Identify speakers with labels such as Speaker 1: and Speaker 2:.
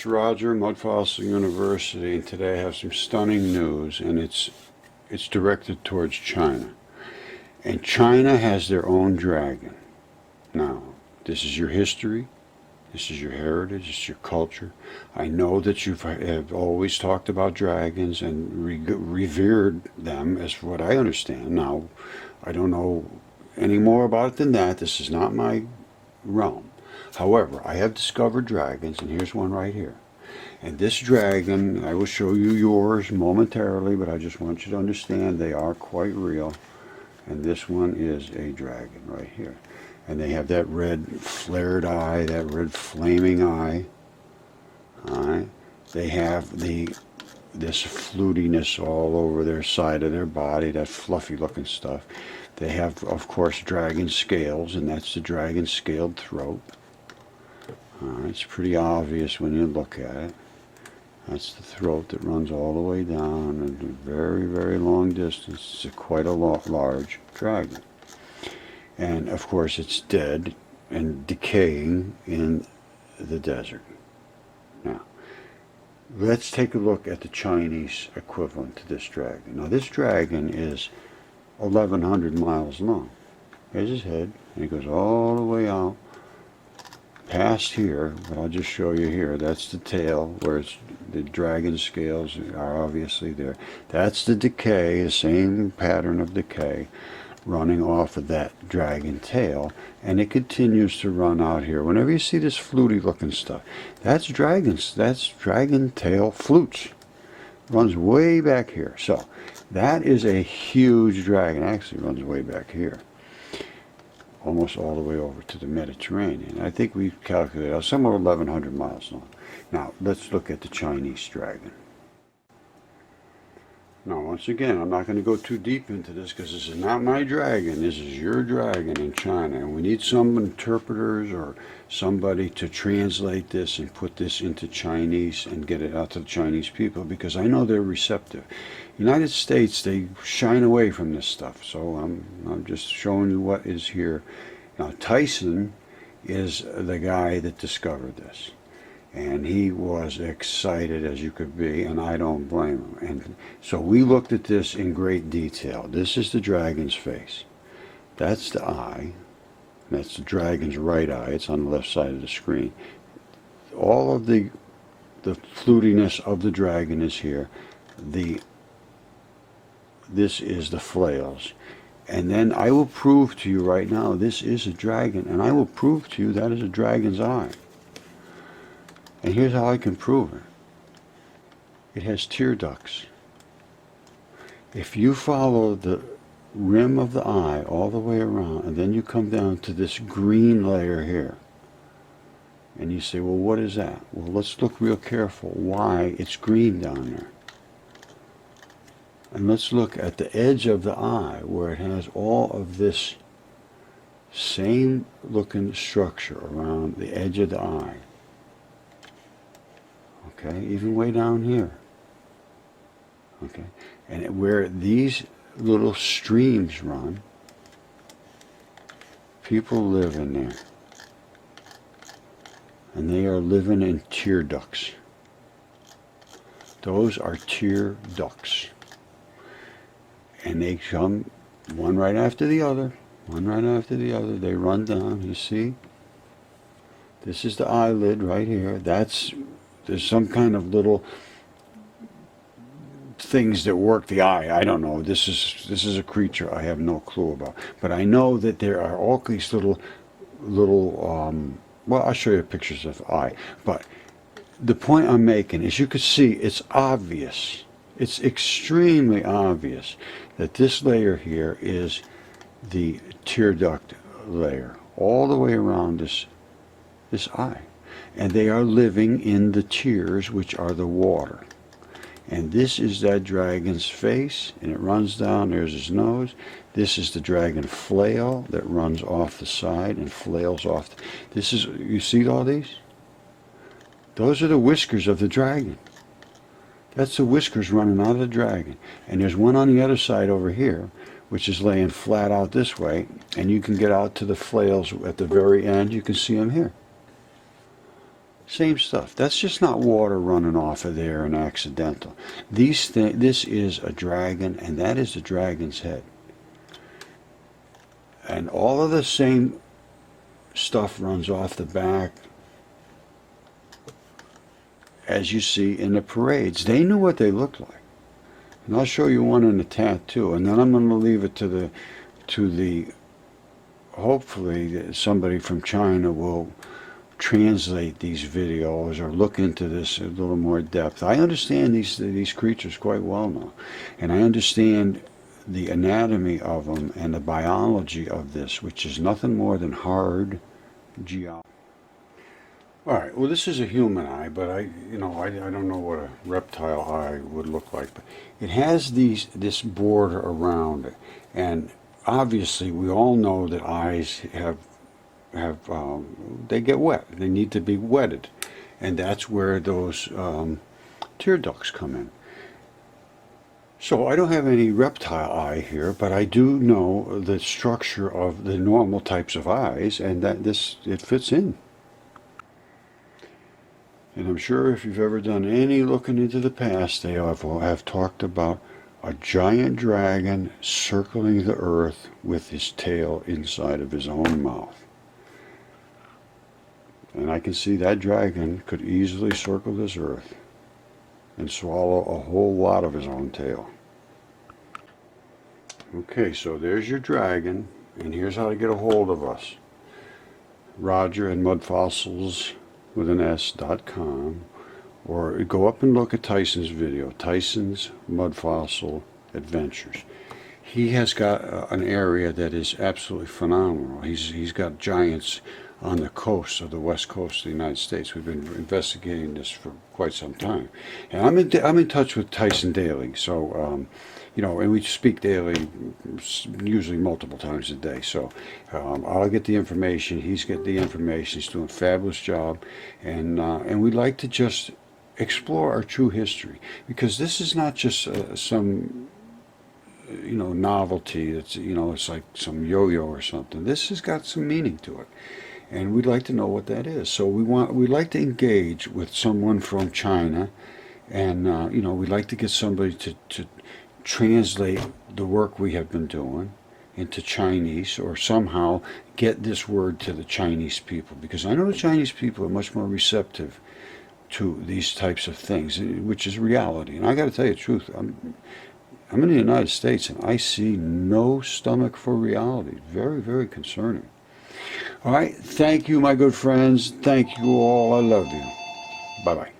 Speaker 1: It's Roger, Mudfossil University, and today I have some stunning news, and it's directed towards China. And China has their own dragon. Now, this is your history, this is your heritage, it's your culture. I know that you have always talked about dragons and revered them, as what I understand. Now, I don't know any more about it than that. This is not my realm. However, I have discovered dragons, and here's one right here. And this dragon, I will show you yours momentarily, but I just want you to understand they are quite real. And this one is a dragon right here. And they have that red flared eye, that red flaming eye. Alright. They have this flutiness all over their side of their body, that fluffy looking stuff. They have, of course, dragon scales, and that's the dragon scaled throat. It's pretty obvious when you look at it. That's the throat that runs all the way down and a very, very long distance. It's quite a large dragon. And of course it's dead and decaying in the desert. Now, let's take a look at the Chinese equivalent to this dragon. Now this dragon is 1,100 miles long. There's his head, and it goes all the way out past here, but I'll just show you here. That's the tail, where the dragon scales are obviously there. That's the decay, the same pattern of decay running off of that dragon tail, and it continues to run out here. Whenever you see this fluty looking stuff, that's dragons. That's dragon tail flutes. Runs way back here. So that is a huge dragon. Actually runs way back here, almost all the way over to the Mediterranean. I think we've calculated out somewhere 1,100 miles long. Now, let's look at the Chinese dragon. Now, once again, I'm not going to go too deep into this because this is not my dragon. This is your dragon in China. And we need some interpreters or somebody to translate this and put this into Chinese and get it out to the Chinese people, because I know they're receptive. United States, they shine away from this stuff. So I'm just showing you what is here. Now, Tyson is the guy that discovered this. And he was excited as you could be, and I don't blame him. And so we looked at this in great detail. This is the dragon's face. That's the eye. That's the dragon's right eye. It's on the left side of the screen. All of the flutiness of the dragon is here. This is the flails. And then I will prove to you right now, this is a dragon, and I will prove to you that is a dragon's eye. And here's how I can prove it. It has tear ducts. If you follow the rim of the eye all the way around, and then you come down to this green layer here, and you say, well, what is that? Well, let's look real careful why it's green down there. And let's look at the edge of the eye where it has all of this same looking structure around the edge of the eye. Okay, even way down here. Okay, and where these little streams run, people live in there. And they are living in tear ducts. Those are tear ducts. And they come one right after the other, one right after the other. They run down, you see? This is the eyelid right here. There's some kind of little things that work the eye. I don't know. This is a creature I have no clue about. But I know that there are all these little well, I'll show you pictures of eye. But the point I'm making is, you can see it's obvious. It's extremely obvious that this layer here is the tear duct layer all the way around this eye. And they are living in the tears, which are the water. And this is that dragon's face, and it runs down. There's his nose. This is the dragon flail that runs off the side and flails off. This is, you see all these? Those are the whiskers of the dragon. That's the whiskers running out of the dragon. And there's one on the other side over here, which is laying flat out this way. And you can get out to the flails at the very end. You can see them here. Same stuff. That's just not water running off of there and accidental. This is a dragon, and that is the dragon's head. And all of the same stuff runs off the back as you see in the parades. They knew what they looked like. And I'll show you one in a tattoo, and then I'm going to leave it to the hopefully somebody from China will translate these videos or look into this a little more depth. I understand these creatures quite well now, and I understand the anatomy of them and the biology of this, which is nothing more than hard geology. All right, well, this is a human eye, but I don't know what a reptile eye would look like. But it has this border around it, and obviously we all know that eyes they get wet. They need to be wetted, and that's where those tear ducts come in. So I don't have any reptile eye here, but I do know the structure of the normal types of eyes, and that it fits in. And I'm sure if you've ever done any looking into the past, they have talked about a giant dragon circling the earth with his tail inside of his own mouth. And I can see that dragon could easily circle this earth and swallow a whole lot of his own tail. Okay, so there's your dragon, and here's how to get a hold of us. Roger and Mudfossils with an S.com, or go up and look at Tyson's video, Tyson's Mudfossil Adventures. He has got an area that is absolutely phenomenal. He's got giants on the coast of the west coast of the United States. We've been investigating this for quite some time, and I'm in touch with Tyson daily. So and we speak daily, usually multiple times a day. So I'll get the information. He's got the information. He's doing a fabulous job, and we like to just explore our true history, because this is not just some novelty. It's like some yo-yo or something. This has got some meaning to it, and we'd like to know what that is. So we'd like to engage with someone from China, and we'd like to get somebody to translate the work we have been doing into Chinese, or somehow get this word to the Chinese people, because I know the Chinese people are much more receptive to these types of things, which is reality. And I got to tell you the truth, I'm in the United States, and I see no stomach for reality. Very, very concerning. All right, thank you, my good friends. Thank you all. I love you. Bye-bye.